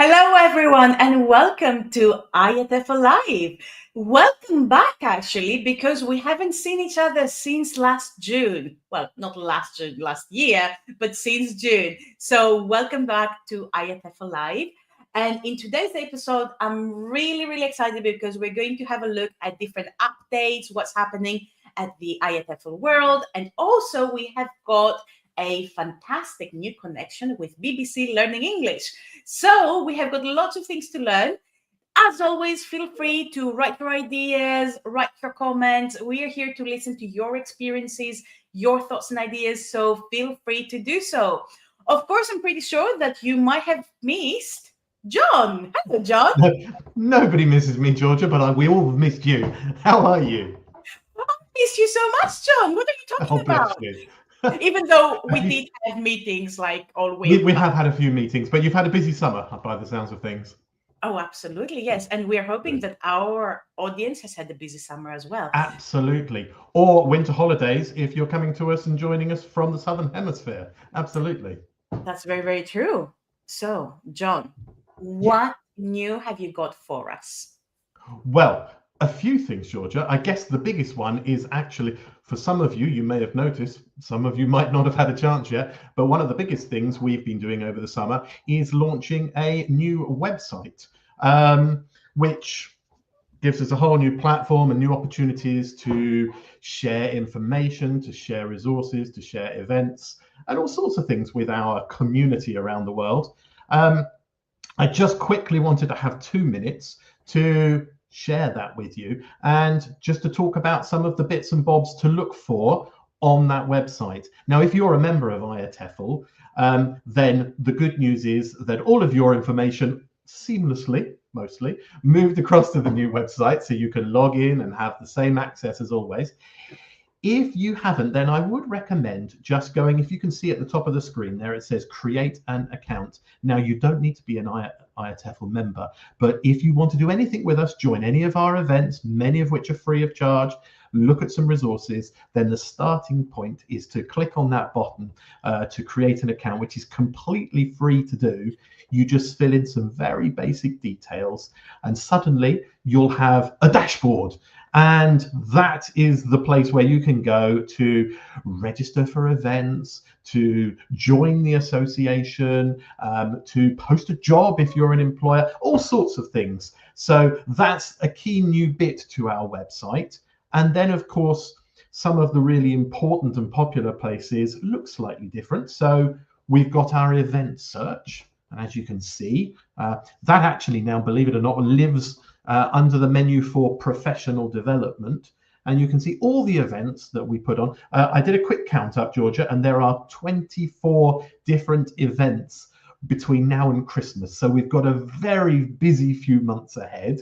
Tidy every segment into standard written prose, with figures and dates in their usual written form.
Hello, everyone, and welcome to IATEFL Live. Welcome back, actually, because we haven't seen each other since last June. Well, not last June, last year, but since June. So, welcome back to IATEFL Live. And in today's episode, I'm really excited because we're going to have a look at different updates, what's happening at the IATEFL world, and also we have got a fantastic new connection with BBC Learning English. So we have got lots of things to learn. As always, feel free to write your ideas, write your comments. We are here to listen to your experiences, your thoughts and ideas. So feel free to do so. Of course, I'm pretty sure that you might have missed John. Hello, John. Nobody misses me, Georgia, but we all have missed you. How are you? I miss you so much, John. What are you talking bless about? you. Even though we did have meetings like all week. We have had a few meetings, but you've had a busy summer by the sounds of things. Oh, absolutely, yes. And we're hoping that our audience has had a busy summer as well. Absolutely. Or winter holidays if you're coming to us and joining us from the Southern Hemisphere. Absolutely. That's very true. So, John, what new have you got for us? Well, a few things, Georgia. I guess the biggest one is actually, for some of you, you may have noticed, some of you might not have had a chance yet, but one of the biggest things we've been doing over the summer is launching a new website, which gives us a whole new platform and new opportunities to share information, to share resources, to share events, and all sorts of things with our community around the world. I just quickly wanted to have 2 minutes to share that with you and just to talk about some of the bits and bobs to look for on that website. Now, if you're a member of IATEFL, then the good news is that all of your information seamlessly, mostly, moved across to the new website, so you can log in and have the same access as always. If you haven't, then I would recommend just going, if you can see at the top of the screen there, it says create an account. Now, you don't need to be an IATEFL member, but if you want to do anything with us, join any of our events, many of which are free of charge, look at some resources, then the starting point is to click on that button to create an account, which is completely free to do. You just fill in some very basic details and suddenly you'll have a dashboard. And that is the place where you can go to register for events, to join the association, to post a job if you're an employer, all sorts of things. So that's a key new bit to our website. And then, of course, some of the really important and popular places look slightly different. So we've got our event search. And as you can see, that actually now, believe it or not, lives under the menu for professional development. And you can see all the events that we put on. I did a quick count up, Georgia, and there are 24 different events between now and Christmas. So we've got a very busy few months ahead.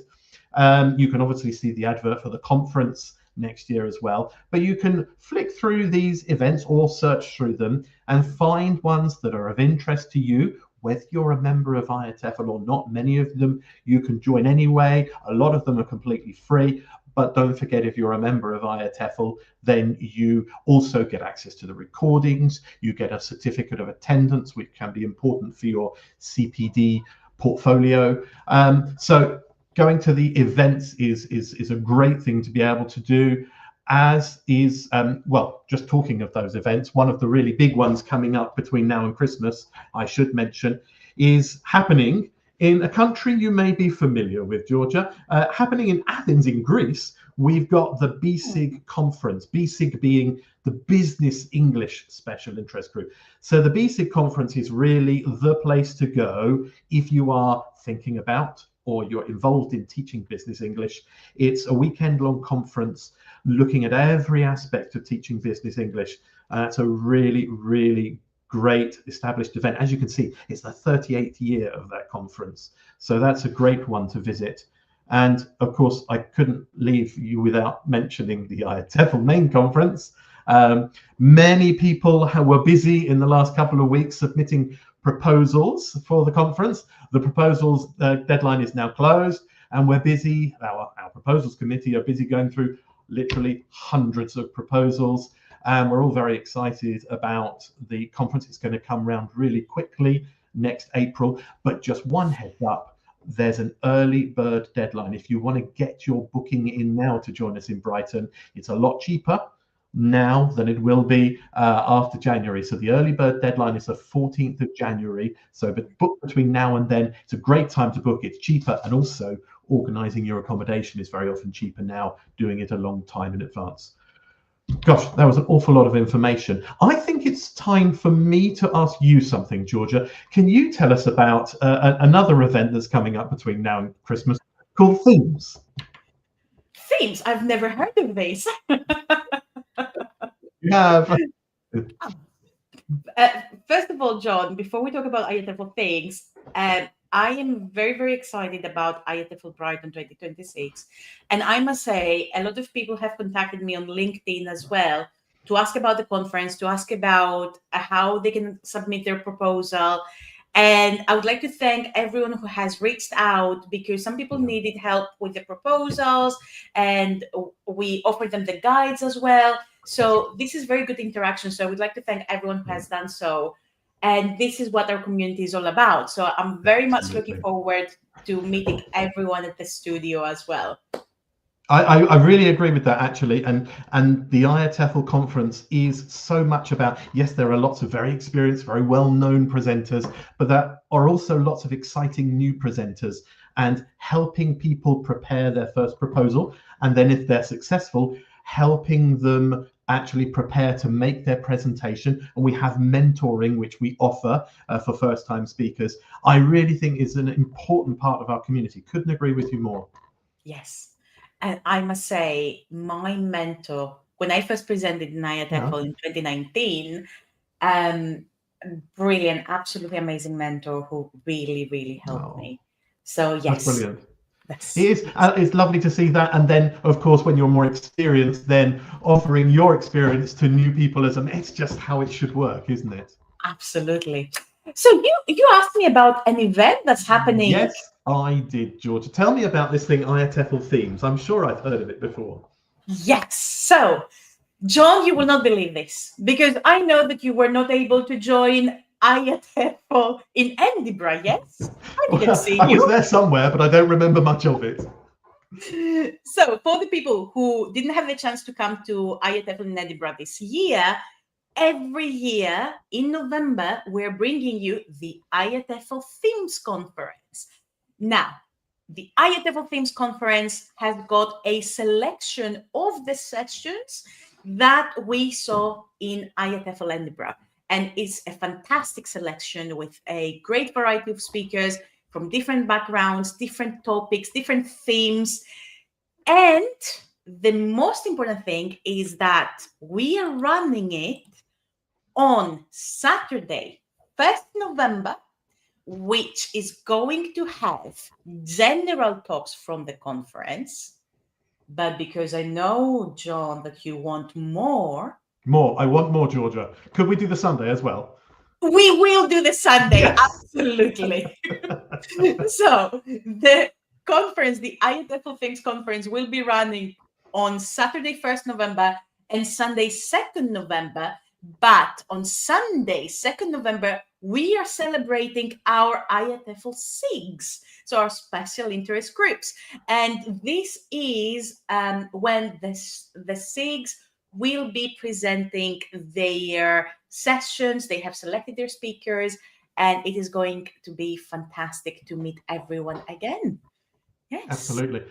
You can obviously see the advert for the conference next year as well, but you can flick through these events or search through them and find ones that are of interest to you. Whether you're a member of IATEFL or not, many of them you can join anyway. A lot of them are completely free, but don't forget, if you're a member of IATEFL, then you also get access to the recordings. You get a certificate of attendance, which can be important for your CPD portfolio. So going to the events is a great thing to be able to do. As is, well, just talking of those events, one of the really big ones coming up between now and Christmas, I should mention, is happening in a country you may be familiar with, Georgia. Happening in Athens in Greece, we've got the BSIG conference, BSIG being the Business English Special Interest Group. So the BSIG conference is really the place to go if you are thinking about or you're involved in teaching business English. It's a weekend-long conference looking at every aspect of teaching business English. It's a really great established event. As you can see, it's the 38th year of that conference. So that's a great one to visit. And of course, I couldn't leave you without mentioning the IATEFL main conference. Many people were busy in the last couple of weeks submitting proposals for the conference. The proposals deadline is now closed, and we're busy. Our proposals committee are busy going through literally hundreds of proposals. And we're all very excited about the conference. It's going to come round really quickly next April. But just one heads up, there's an early bird deadline. If you want to get your booking in now to join us in Brighton, it's a lot cheaper now than it will be after January. So the early bird deadline is the 14th of January. So but book between now and then. It's a great time to book. It's cheaper, and also organising your accommodation is very often cheaper now, doing it a long time in advance. Gosh, that was an awful lot of information. I think it's time for me to ask you something, Georgia. Can you tell us about another event that's coming up between now and Christmas called Themes? Themes? I've never heard of this. You have. First of all, John, before we talk about IATEFL things, I am very, very excited about IATEFL Brighton 2026. And I must say, a lot of people have contacted me on LinkedIn as well to ask about the conference, to ask about how they can submit their proposal. And I would like to thank everyone who has reached out, because some people needed help with the proposals, and we offered them the guides as well. So this is very good interaction. So I would like to thank everyone who has done so. And this is what our community is all about. So I'm very much looking forward to meeting everyone at the studio as well. I really agree with that, actually. And the IATEFL conference is so much about, yes, there are lots of very experienced, very well-known presenters, but there are also lots of exciting new presenters, and helping people prepare their first proposal. And then if they're successful, helping them actually prepare to make their presentation. And we have mentoring, which we offer for first-time speakers. I really think is an important part of our community. Couldn't agree with you more. Yes. And I must say, my mentor, when I first presented in IATEFL in 2019, brilliant, absolutely amazing mentor who really, really helped me. So yes. That's brilliant. It's lovely to see that. And then, of course, when you're more experienced, then offering your experience to new people it's just how it should work, isn't it? Absolutely. So you asked me about an event that's happening. Yes, I did, Georgia. Tell me about this thing, IATEFL Themes. I'm sure I've heard of it before. Yes. So, John, you will not believe this, because I know that you were not able to join IATEFL in Edinburgh, yes? I didn't see you. I was there somewhere, but I don't remember much of it. So, for the people who didn't have the chance to come to IATEFL in Edinburgh this year, every year in November, we're bringing you the IATEFL Themes Conference. Now, the IATEFL Themes Conference has got a selection of the sessions that we saw in IATEFL Edinburgh. And it's a fantastic selection with a great variety of speakers from different backgrounds, different topics, different themes. And the most important thing is that we are running it on Saturday, 1st November, which is going to have general talks from the conference. But because I know, John, that you want more. More. I want more, Georgia. Could we do the Sunday as well? We will do the Sunday. Yes. Absolutely. So the conference, the IATEFL Things Conference, will be running on Saturday, 1st November and Sunday, 2nd November. But on Sunday, 2nd November, we are celebrating our IATEFL SIGs, so our special interest groups. And this is when the SIGs will be presenting their sessions. They have selected their speakers, and it is going to be fantastic to meet everyone again. Yes. Absolutely.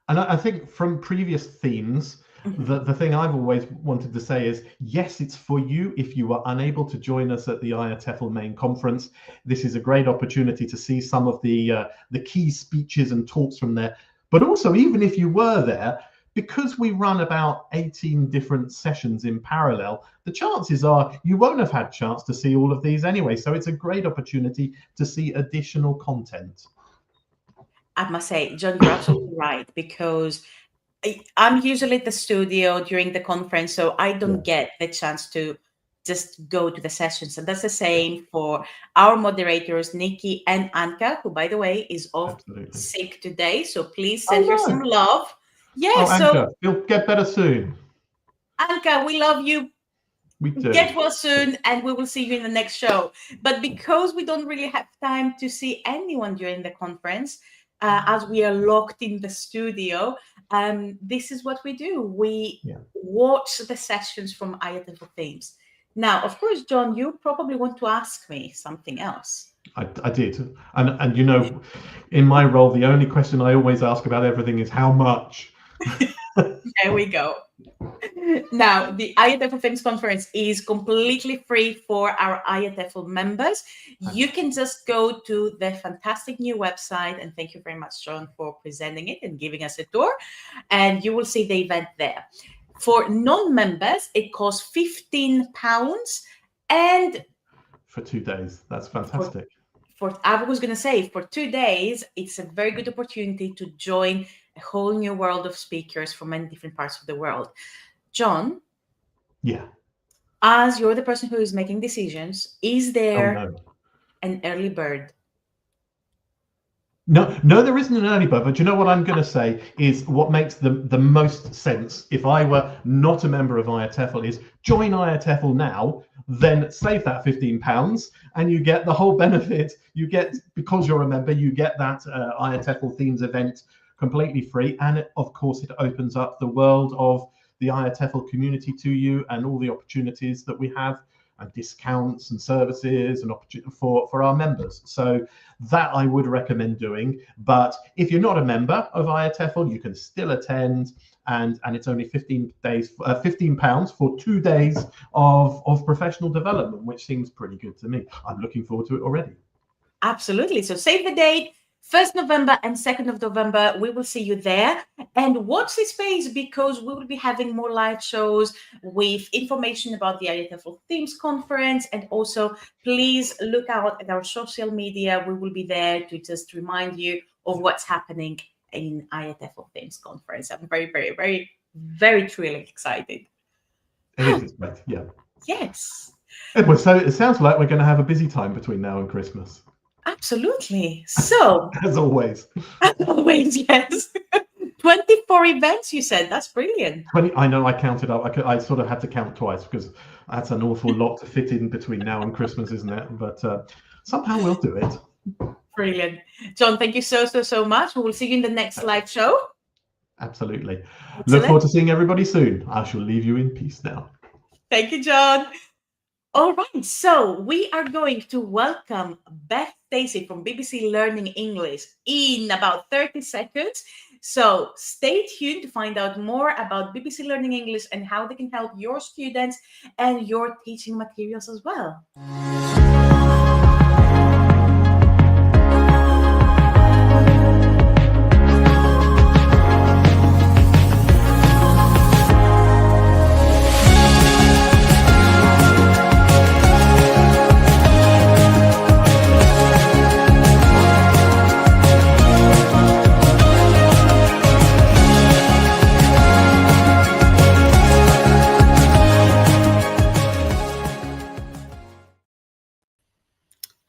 And I think from previous themes, the thing I've always wanted to say is, yes, it's for you if you were unable to join us at the IATEFL main conference. This is a great opportunity to see some of the key speeches and talks from there. But also, even if you were there, because we run about 18 different sessions in parallel, the chances are you won't have had a chance to see all of these anyway. So it's a great opportunity to see additional content. I must say, John, you're absolutely right, because I'm usually at the studio during the conference, so I don't get the chance to just go to the sessions. And that's the same for our moderators, Nikki and Anka, who, by the way, is off Absolutely. sick today. So please send her some love. Yeah, Anka, you'll get better soon. Anka, we love you. We do. Get well soon, and we will see you in the next show. But because we don't really have time to see anyone during the conference, as we are locked in the studio, this is what we do. We watch the sessions from IATEFL Themes. Now, of course, John, you probably want to ask me something else. I did. And you know, in my role, the only question I always ask about everything is how much? There we go. Now, the IATEFL Themes Conference is completely free for our IATEFL members. You can just go to the fantastic new website, and thank you very much, John, for presenting it and giving us a tour, and you will see the event there. For non-members, it costs £15, and for 2 days. That's fantastic. I was going to say, for 2 days, it's a very good opportunity to join a whole new world of speakers from many different parts of the world. John? Yeah. As you're the person who is making decisions, is there an early bird? No, there isn't an early bird, but you know what I'm going to say is what makes the most sense if I were not a member of IATEFL is join IATEFL now, then save that £15 and you get the whole benefit. You get, because you're a member, you get that IATEFL Themes event completely free. And of course, it opens up the world of the IATEFL community to you and all the opportunities that we have and discounts and services and opportunity for our members. So that I would recommend doing. But if you're not a member of IATEFL, you can still attend, and it's only £15 for 2 days of professional development, which seems pretty good to me. I'm looking forward to it already. Absolutely. So save the date. 1st November and 2nd of November, we will see you there. And watch this space, because we will be having more live shows with information about the IATEFL Themes Conference. And also, please look out at our social media. We will be there to just remind you of what's happening in IATEFL Themes Conference. I'm very, very, very, very truly excited. It is great, yeah. Yes. Well, so it sounds like we're going to have a busy time between now and Christmas. Absolutely. So, as always. As always, yes. 24 events, you said. That's brilliant. 20. I know. I counted up. I sort of had to count twice because that's an awful lot to fit in between now and Christmas, isn't it? But somehow we'll do it. Brilliant. John, thank you so much. We will see you in the next live show. Absolutely. Excellent. Look forward to seeing everybody soon. I shall leave you in peace now. Thank you, John. All right, so we are going to welcome Beth Stacey from BBC Learning English in about 30 seconds. So stay tuned to find out more about BBC Learning English and how they can help your students and your teaching materials as well.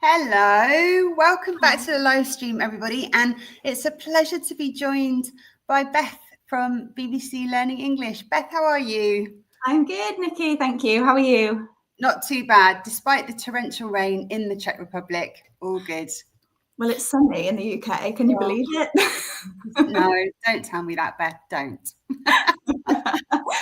Hello, welcome back to the live stream, everybody, and it's a pleasure to be joined by Beth from BBC Learning English. Beth, how are you? I'm good, Nikki, thank you. How are you? Not too bad, despite the torrential rain in the Czech Republic. All good. Well, it's sunny in the UK. Can you believe it? No, don't tell me that, Beth. Don't.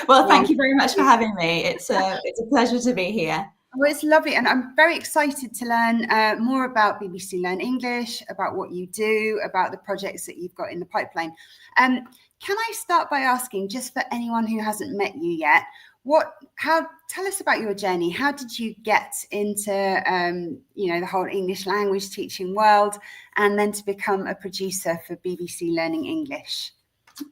Well, thank you very much for having me. It's a pleasure to be here. Well, it's lovely, and I'm very excited to learn more about BBC Learn English, about what you do, about the projects that you've got in the pipeline. Can I start by asking, just for anyone who hasn't met you yet, tell us about your journey. How did you get into the whole English language teaching world, and then to become a producer for BBC Learning English?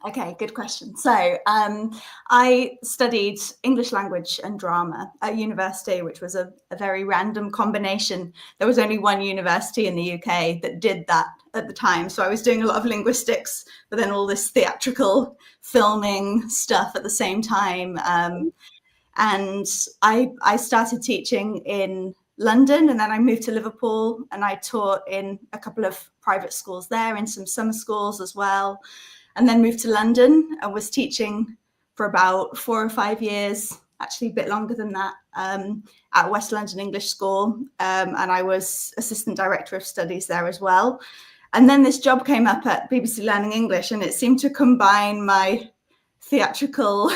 Okay, good question. So I studied English language and drama at university, which was a very random combination. There was only one university in the UK that did that at the time. So I was doing a lot of linguistics, but then all this theatrical filming stuff at the same time. And I started teaching in London, and then I moved to Liverpool, and I taught in a couple of private schools there and some summer schools as well. And then moved to London and was teaching for about 4 or 5 years, actually a bit longer than that, at West London English School. And I was assistant director of studies there as well. And then this job came up at BBC Learning English, and it seemed to combine my theatrical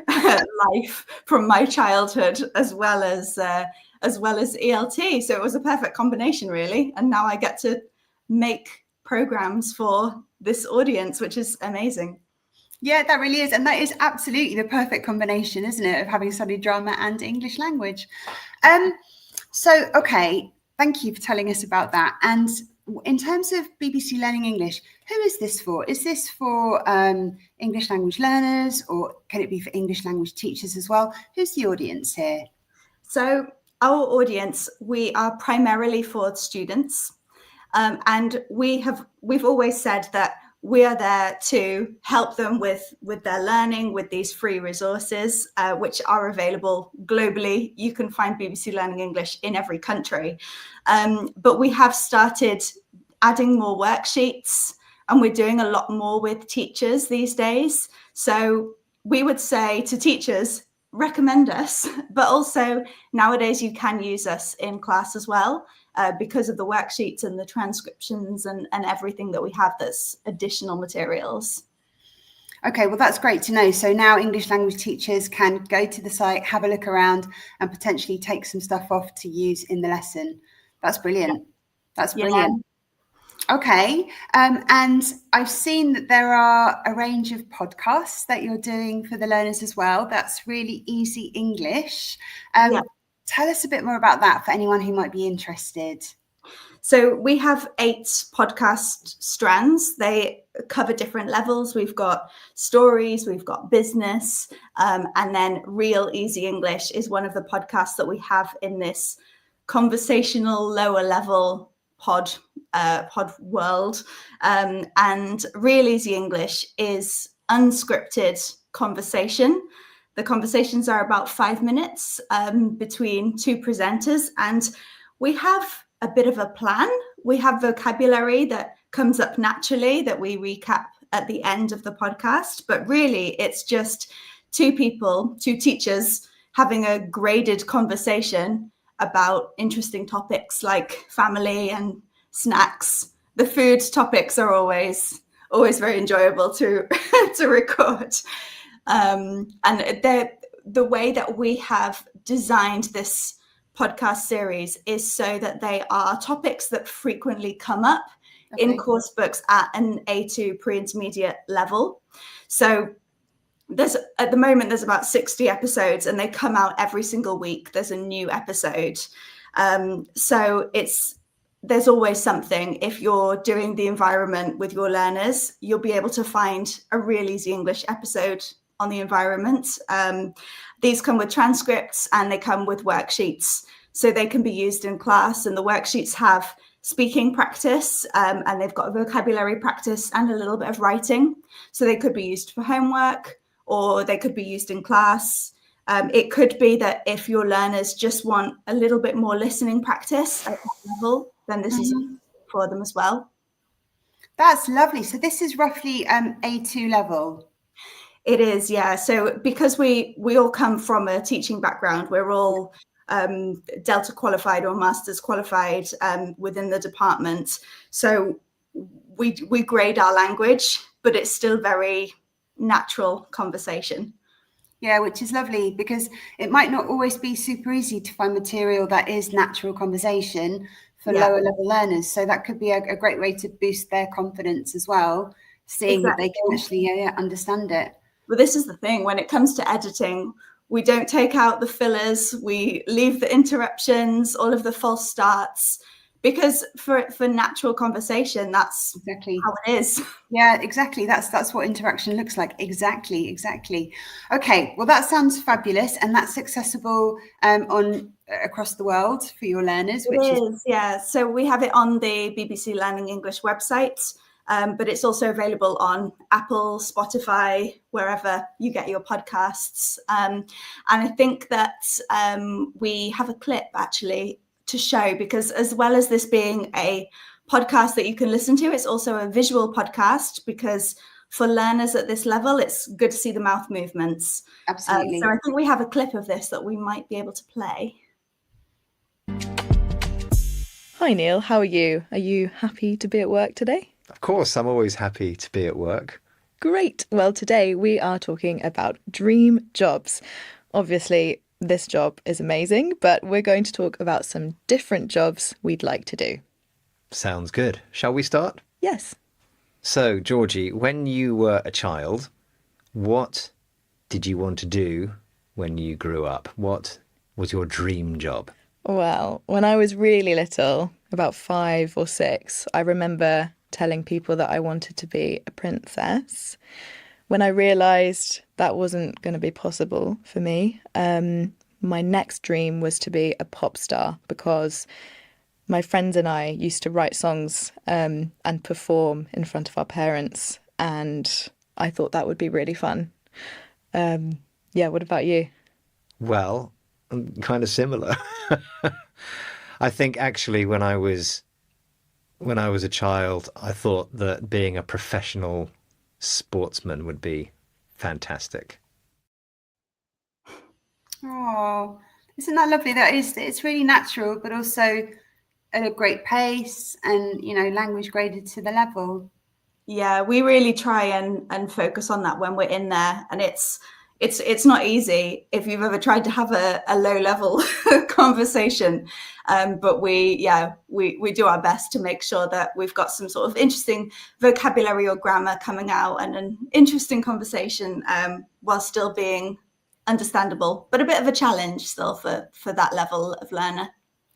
life from my childhood as well as ELT. So it was a perfect combination, really. And now I get to make programs for this audience, which is amazing. Yeah, that really is. And that is absolutely the perfect combination, isn't it, of having studied drama and English language. So, okay, thank you for telling us about that. And in terms of BBC Learning English, who is this for? Is this for English language learners, or can it be for English language teachers as well? Who's the audience here? So our audience, we are primarily for students. And we've always said that we are there to help them with their learning, with these free resources, which are available globally. You can find BBC Learning English in every country. But we have started adding more worksheets, and we're doing a lot more with teachers these days. So we would say to teachers, recommend us, but also nowadays you can use us in class as well. Because of the worksheets and the transcriptions and everything that we have that's additional materials. Okay, well, that's great to know. So now English language teachers can go to the site, have a look around, and potentially take some stuff off to use in the lesson. That's brilliant. That's brilliant. Yeah. Okay, and I've seen that there are a range of podcasts that you're doing for the learners as well. That's Really Easy English. Yeah. Tell us a bit more about that for anyone who might be interested. So we have 8 podcast strands. They cover different levels. We've got stories, we've got business, and then Real Easy English is one of the podcasts that we have in this conversational lower level pod world. And Real Easy English is unscripted conversation. The conversations are about 5 minutes between 2 presenters, and we have a bit of a plan. We have vocabulary that comes up naturally that we recap at the end of the podcast, but really it's just 2 people, 2 teachers having a graded conversation about interesting topics like family and snacks. The food topics are always very enjoyable to record. And the way that we have designed this podcast series is so that they are topics that frequently come up in course books at an A2 pre-intermediate level. So at the moment there's about 60 episodes, and they come out every single week. There's a new episode. So there's always something. If you're doing the environment with your learners, you'll be able to find a Real Easy English episode on the environment. These come with transcripts, and they come with worksheets, so they can be used in class. And the worksheets have speaking practice, and they've got vocabulary practice and a little bit of writing. So they could be used for homework, or they could be used in class. It could be that if your learners just want a little bit more listening practice at that level, then this is for them as well. That's lovely. So this is roughly A2 level. It is, yeah. So because we all come from a teaching background, we're all Delta qualified or Masters qualified within the department. So we grade our language, but it's still very natural conversation. Yeah, which is lovely, because it might not always be super easy to find material that is natural conversation for lower level learners. So that could be a great way to boost their confidence as well, seeing that they can actually understand it. But this is the thing, when it comes to editing, we don't take out the fillers, we leave the interruptions, all of the false starts, because for natural conversation, that's Exactly. how it is. Yeah, exactly. That's what interaction looks like. Exactly. Okay, well, that sounds fabulous, and that's accessible on across the world for your learners, which is Yeah. So we have it on the BBC Learning English website, but it's also available on Apple, Spotify, wherever you get your podcasts. And I think that we have a clip actually to show, because as well as this being a podcast that you can listen to, it's also a visual podcast, because for learners at this level, it's good to see the mouth movements. absolutely. So I think we have a clip of this that we might be able to play. Hi Neil, how are you? Are you happy to be at work today? Of course, I'm always happy to be at work. Great. Well, today we are talking about dream jobs. Obviously, this job is amazing, but we're going to talk about some different jobs we'd like to do. Sounds good. Shall we start? Yes. So, Georgie, when you were a child, what did you want to do when you grew up? What was your dream job? Well, when I was really little, about 5 or 6, I remember telling people that I wanted to be a princess. When I realised that wasn't going to be possible for me, my next dream was to be a pop star, because my friends and I used to write songs and perform in front of our parents, and I thought that would be really fun. Yeah, what about you? Well, kind of similar. I think actually when I was a child, I thought that being a professional sportsman would be fantastic. Oh, isn't that lovely? It's really natural, but also at a great pace, and language graded to the level. Yeah, we really try and focus on that when we're in there, and it's not easy if you've ever tried to have a low level conversation, but we do our best to make sure that we've got some sort of interesting vocabulary or grammar coming out, and an interesting conversation while still being understandable, but a bit of a challenge still for that level of learner.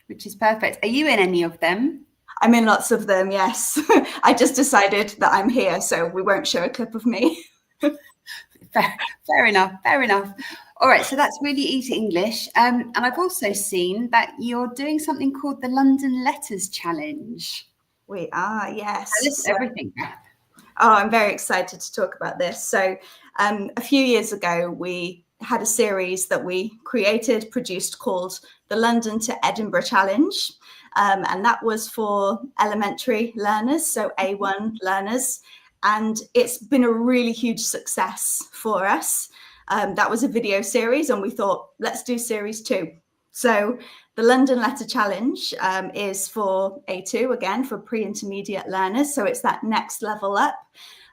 Which is perfect. Are you in any of them? I'm in lots of them, yes. I just decided that I'm here, so we won't show a clip of me. Fair enough. All right, so that's really easy English. And I've also seen that you're doing something called the London Letters Challenge. We are, yes. Tell us everything. Oh, I'm very excited to talk about this. So a few years ago, we had a series that we produced called the London to Edinburgh Challenge. And that was for elementary learners, so A1 learners. And it's been a really huge success for us. That was a video series, and we thought, let's do series 2. So the London Letter Challenge is for A2, again, for pre-intermediate learners. So it's that next level up.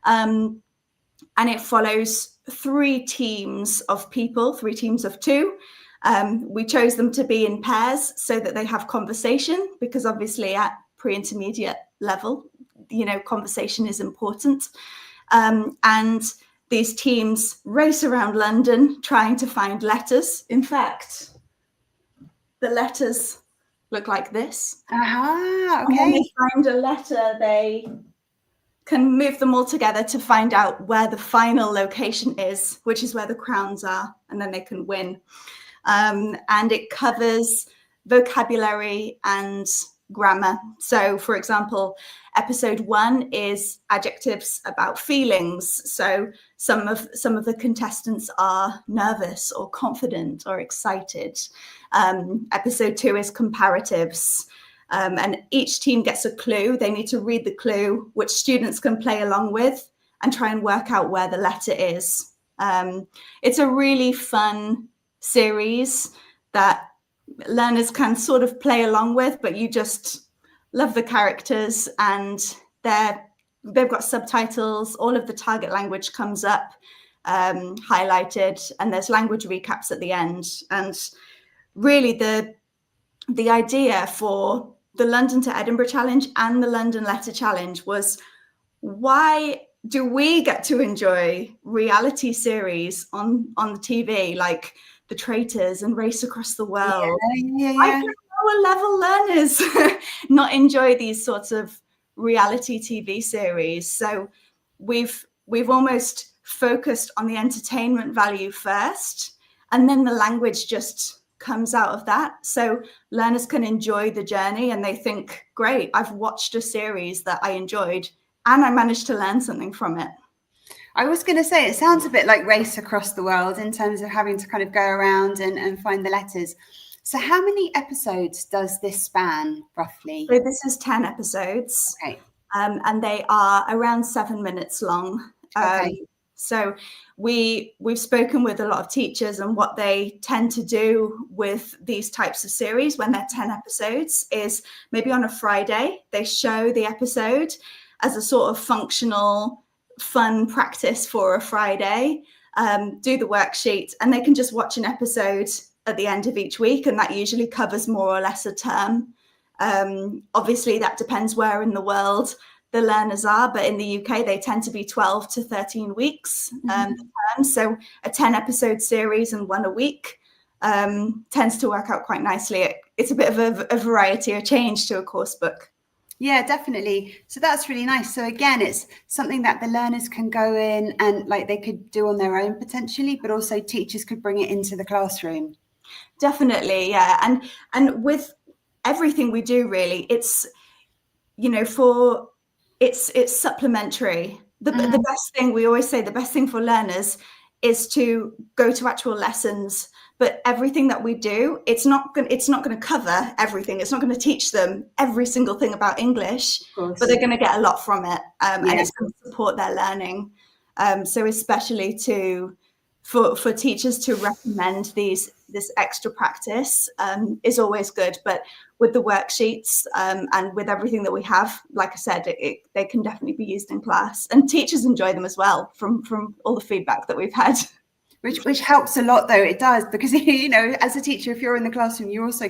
And it follows 3 teams of people, 3 teams of 2. We chose them to be in pairs so that they have conversation, because obviously at pre-intermediate level, conversation is important. And these teams race around London trying to find letters. In fact, the letters look like this. Okay. And when they find a letter, they can move them all together to find out where the final location is, which is where the crowns are, and then they can win. And it covers vocabulary and grammar. So, for example, episode 1 is adjectives about feelings. So some of the contestants are nervous or confident or excited. Episode 2 is comparatives. And each team gets a clue. They need to read the clue, which students can play along with and try and work out where the letter is. It's a really fun series that learners can sort of play along with, but you just love the characters, and they've got subtitles. All of the target language comes up highlighted, and there's language recaps at the end. And really the idea for the London to Edinburgh Challenge and the London Letter Challenge was, why do we get to enjoy reality series on the TV like The Traitors and Race Across the World? Yeah. Why can lower level learners not enjoy these sorts of reality TV series? So we've almost focused on the entertainment value first, and then the language just comes out of that. So learners can enjoy the journey and they think, great, I've watched a series that I enjoyed and I managed to learn something from it. I was going to say, it sounds a bit like Race Across the World in terms of having to kind of go around and find the letters. So how many episodes does this span roughly? So this is 10 episodes. Okay. And they are around 7 minutes long. Okay. So we've spoken with a lot of teachers, and what they tend to do with these types of series when they're 10 episodes is maybe on a Friday, they show the episode as a sort of functional, fun practice for a Friday, do the worksheet, and they can just watch an episode at the end of each week, and that usually covers more or less a term. Obviously, that depends where in the world the learners are, but in the UK, they tend to be 12 to 13 weeks. So a 10 episode series and one a week tends to work out quite nicely. It's a bit of a variety, a change to a course book. Yeah, definitely. So that's really nice. So again, it's something that the learners can go in and like they could do on their own potentially, but also teachers could bring it into the classroom. Definitely, yeah. And with everything we do, really, it's, you know, it's supplementary. The best thing, we always say, the best thing for learners is to go to actual lessons. But everything that we do, it's not going to cover everything. It's not going to teach them every single thing about English, but they're going to get a lot from it, and it's going to support their learning. So especially for teachers to recommend this extra practice is always good. But with the worksheets and with everything that we have, like I said, they can definitely be used in class, and teachers enjoy them as well from all the feedback that we've had. Which helps a lot, though. It does, because, you know, as a teacher, if you're in the classroom, you also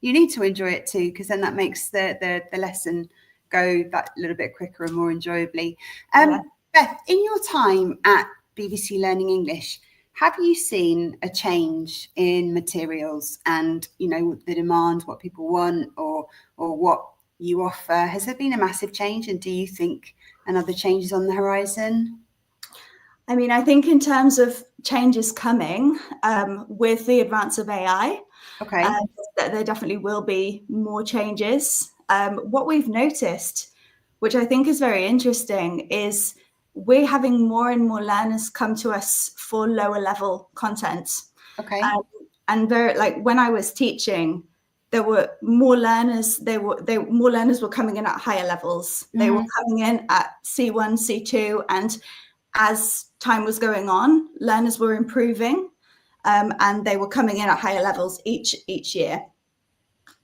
you need to enjoy it too, because then that makes the lesson go that little bit quicker and more enjoyably. Beth, in your time at BBC Learning English, have you seen a change in materials and, you know, the demand, what people want or what you offer? Has there been a massive change, and do you think another change is on the horizon? I mean, I think in terms of changes coming with the advance of AI, there definitely will be more changes. What we've noticed, which I think is very interesting, is we're having more and more learners come to us for lower level content. Okay. And like when I was teaching, there were more learners. More learners were coming in at higher levels. They were coming in at C1, C2, and as time was going on, learners were improving, and they were coming in at higher levels each year.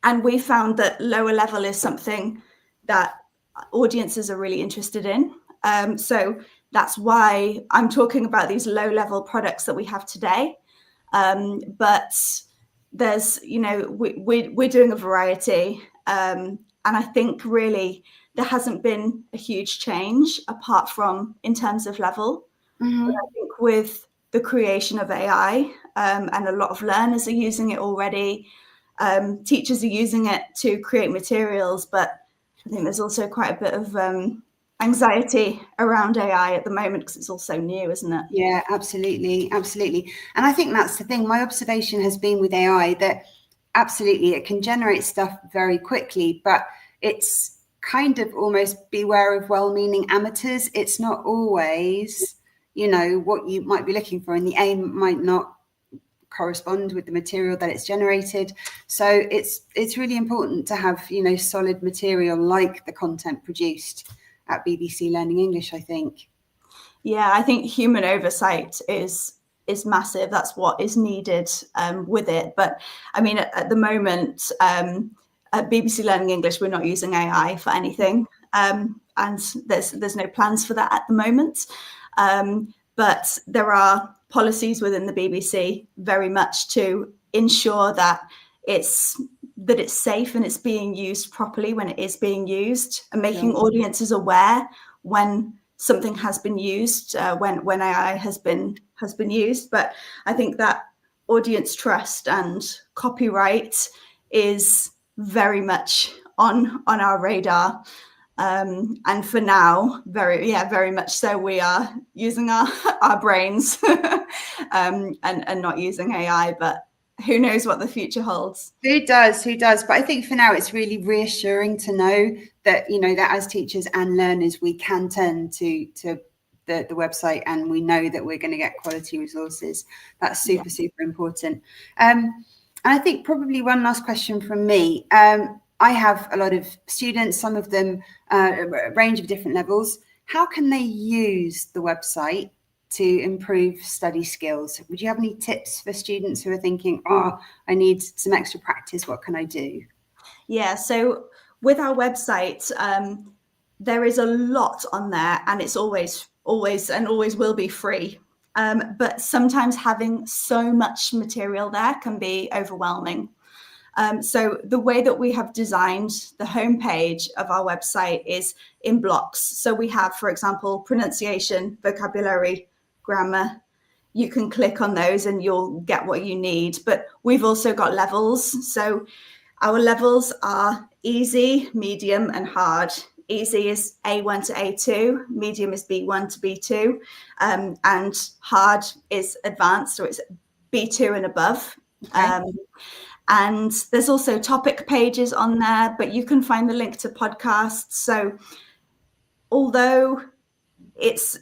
And we found that lower level is something that audiences are really interested in. So that's why I'm talking about these low level products that we have today. But there's, you know, we're doing a variety. And I think really there hasn't been a huge change apart from in terms of level. But I think with the creation of AI, and a lot of learners are using it already, teachers are using it to create materials, but I think there's also quite a bit of anxiety around AI at the moment because it's all so new, isn't it? Yeah, absolutely. Absolutely. And I think that's the thing. My observation has been with AI that absolutely it can generate stuff very quickly, but it's kind of almost beware of well-meaning amateurs. It's not always, you know, what you might be looking for, and the aim might not correspond with the material that it's generated. So it's really important to have, you know, solid material like the content produced at BBC Learning English, I think. Yeah, I think human oversight is massive. That's what is needed with it. But I mean, at the moment, at BBC Learning English, we're not using AI for anything, and there's no plans for that at the moment. But there are policies within the BBC very much to ensure that it's safe and it's being used properly when it is being used, and making audiences aware when something has been used, when AI has been used. But I think that audience trust and copyright is very much on our radar. And for now, very much so, we are using our brains and not using AI, but who knows what the future holds. Who does? But I think for now it's really reassuring to know that, that as teachers and learners, we can turn to the website, and we know that we're going to get quality resources. That's super important. And I think probably one last question from me. I have a lot of students, some of them a range of different levels. How can they use the website to improve study skills? Would you have any tips for students who are thinking, I need some extra practice, what can I do? Yeah, so with our website, there is a lot on there, and it's always will be free. But sometimes having so much material there can be overwhelming. So the way that we have designed the homepage of our website is in blocks. So we have, for example, pronunciation, vocabulary, grammar. You can click on those and you'll get what you need. But we've also got levels. So our levels are easy, medium, and hard. Easy is A1 to A2, medium is B1 to B2, and hard is advanced, so it's B2 and above. Okay. And there's also topic pages on there, but you can find the link to podcasts. So although there's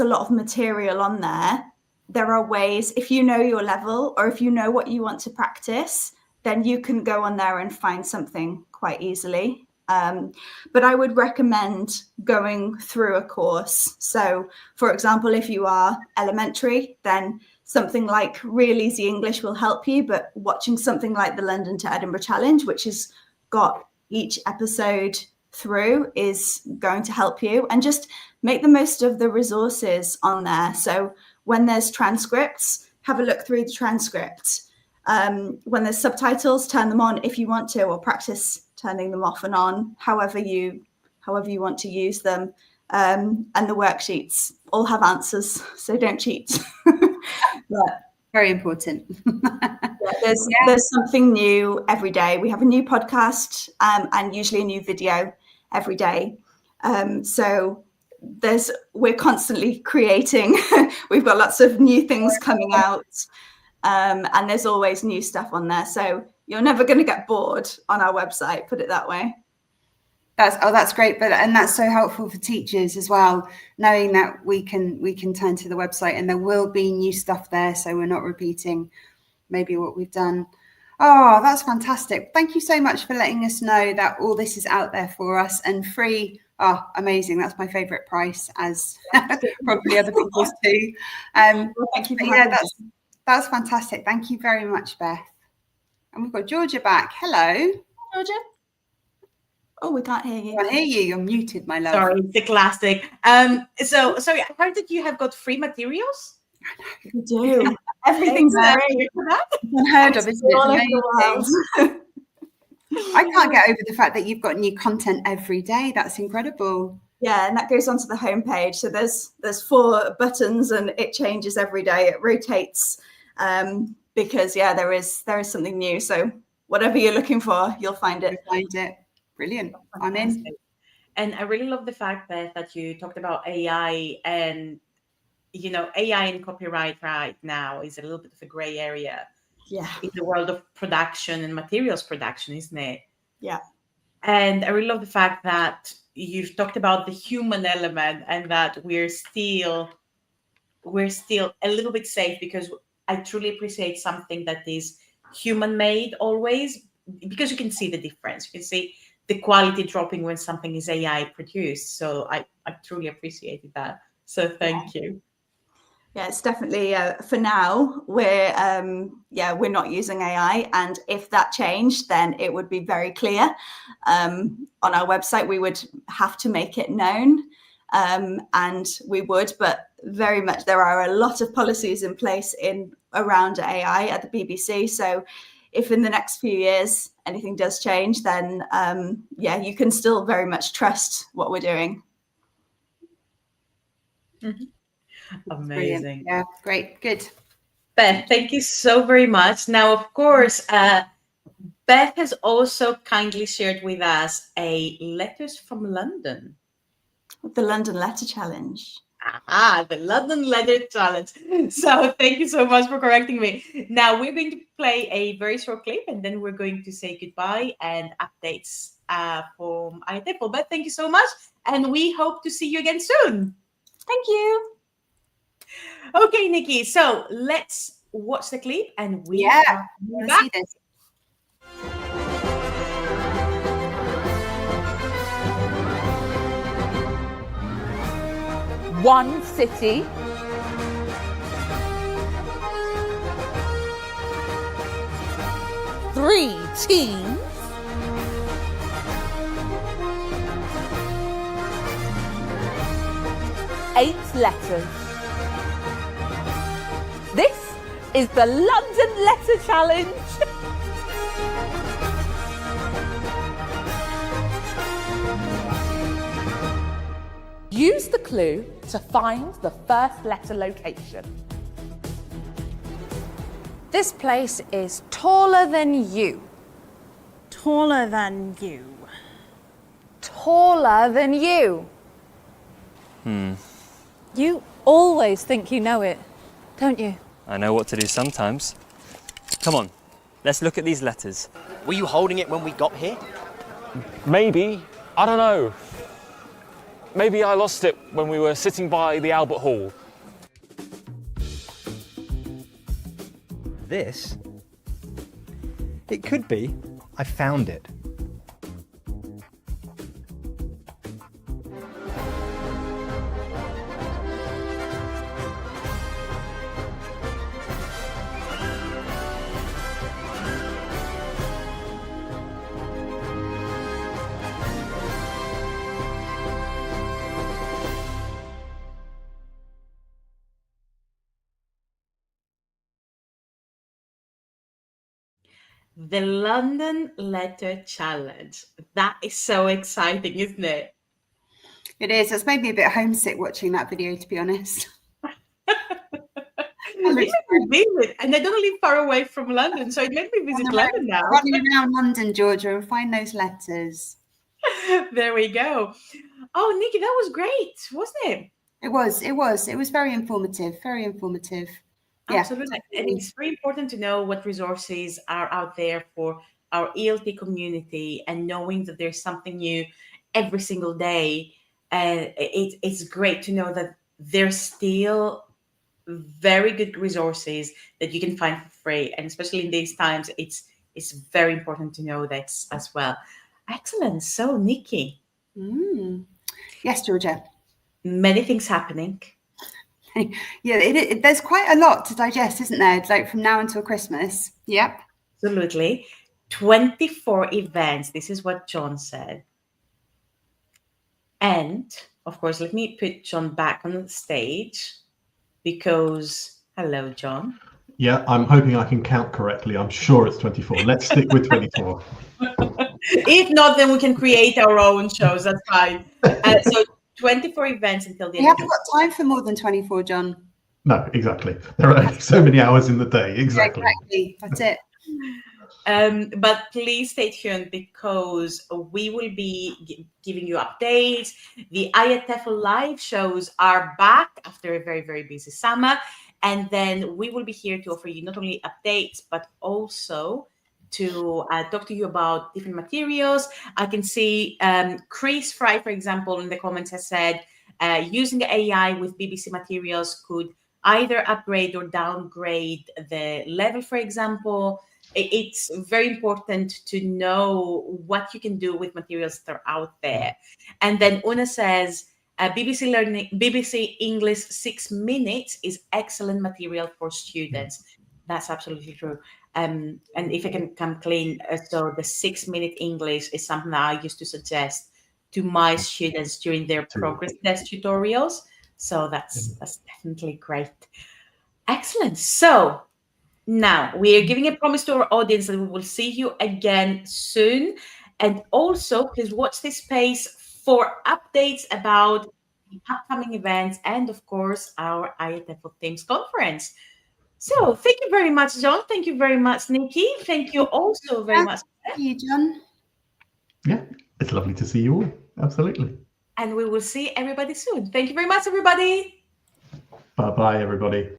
a lot of material on there, there are ways, if you know your level or if you know what you want to practice, then you can go on there and find something quite easily. But I would recommend going through a course. So, for example, if you are elementary, then something like Real Easy English will help you, but watching something like the London to Edinburgh Challenge, which has got each episode through, is going to help you, and just make the most of the resources on there. So when there's transcripts, have a look through the transcripts. When there's subtitles, turn them on if you want to, or practice turning them off and on, however you want to use them. And the worksheets all have answers, so don't cheat. But very important. There's something new every day. We have a new podcast and usually a new video every day. So we're constantly creating. We've got lots of new things coming out, and there's always new stuff on there. So you're never going to get bored on our website, put it that way. That's great, and that's so helpful for teachers as well, knowing that we can turn to the website and there will be new stuff there, so we're not repeating maybe what we've done. Oh, that's fantastic. Thank you so much for letting us know that all this is out there for us and free. Oh, amazing. That's my favorite price, as probably other people's too. Thank you for having me. That's fantastic. Thank you very much, Beth. And we've got Georgia back. Hello, Georgia. Oh, we can't hear you. I can't hear you. You're muted, my love. Sorry, it's the classic. So I heard that you have got free materials. We do. Everything's free. Unheard of, isn't it? I can't get over the fact that you've got new content every day. That's incredible. Yeah, and that goes onto the homepage. So there's 4 buttons, and it changes every day. It rotates because there is something new. So whatever you're looking for, you'll find it. Brilliant. I'm in. And I really love the fact, Beth, that you talked about AI, and AI in copyright right now is a little bit of a gray area. Yeah. In the world of production and materials production, isn't it? Yeah. And I really love the fact that you've talked about the human element, and that we're still a little bit safe, because I truly appreciate something that is human made always, because you can see the difference. You can see the quality dropping when something is AI produced. So I truly appreciated that. So thank you. Yeah, it's definitely for now we're not using AI, and if that changed, then it would be very clear on our website. We would have to make it known, and we would, but very much there are a lot of policies in place around AI at the BBC. So if in the next few years anything does change, then you can still very much trust what we're doing. Mm-hmm. Amazing. Brilliant. Yeah, great. Good. Beth, thank you so very much. Now, of course, Beth has also kindly shared with us a letters from London. The London Letter Challenge. The London Letter Challenge. So thank you so much for correcting me. Now we're going to play a very short clip, and then we're going to say goodbye and updates from IATEFL. But thank you so much, and we hope to see you again soon. Thank you. Okay, Nikki. So let's watch the clip, and we Yeah, are want to back. see this. One city, three teams, eight letters. This is the London Letter Challenge. Use the clue to find the first letter location. This place is taller than you. Taller than you. Taller than you. You always think you know it, don't you? I know what to do sometimes. Come on, let's look at these letters. Were you holding it when we got here? Maybe. I don't know. Maybe I lost it when we were sitting by the Albert Hall. This? It could be. I found it. The London Letter Challenge. That is so exciting, isn't it? It is. It's made me a bit homesick watching that video, to be honest. It made me visit, and I don't live far away from London, so it made me visit London now. Running around London, Georgia, and find those letters. There we go. Oh, Nikki, that was great, wasn't it? It was very informative. Very informative. Yeah. Absolutely. And it's very important to know what resources are out there for our ELT community, and knowing that there's something new every single day. And it's great to know that there's still very good resources that you can find for free. And especially in these times, it's very important to know that as well. Excellent. So, Nikki. Yes, Georgia. Many things happening. Yeah, there's quite a lot to digest, isn't there? Like from now until Christmas. Yep. Absolutely. 24 events. This is what John said. And of course, let me put John back on the stage because, hello, John. Yeah, I'm hoping I can count correctly. I'm sure it's 24. Let's stick with 24. If not, then we can create our own shows. That's fine. So 24 events until the end. We haven't got time for more than 24, John. No, exactly. There are only so many hours in the day. Exactly. Yeah, exactly. That's it. But please stay tuned because we will be giving you updates. The IATEFL Live shows are back after a very, very busy summer. And then we will be here to offer you not only updates, but also to talk to you about different materials. I can see Chris Fry, for example, in the comments has said using AI with BBC materials could either upgrade or downgrade the level, for example. It's very important to know what you can do with materials that are out there. And then Una says, BBC English 6 minutes is excellent material for students. That's absolutely true. And if I can come clean, so the 6-minute English is something that I used to suggest to my students during their progress test tutorials. So that's definitely great. Excellent. So now we are giving a promise to our audience that we will see you again soon. And also, please watch this space for updates about the upcoming events and, of course, our IATEFL Teams conference. So thank you very much, John. Thank you very much, Nikki. Thank you also very much, Thank you, John. Yeah, it's lovely to see you all. Absolutely. And we will see everybody soon. Thank you very much, everybody. Bye-bye, everybody.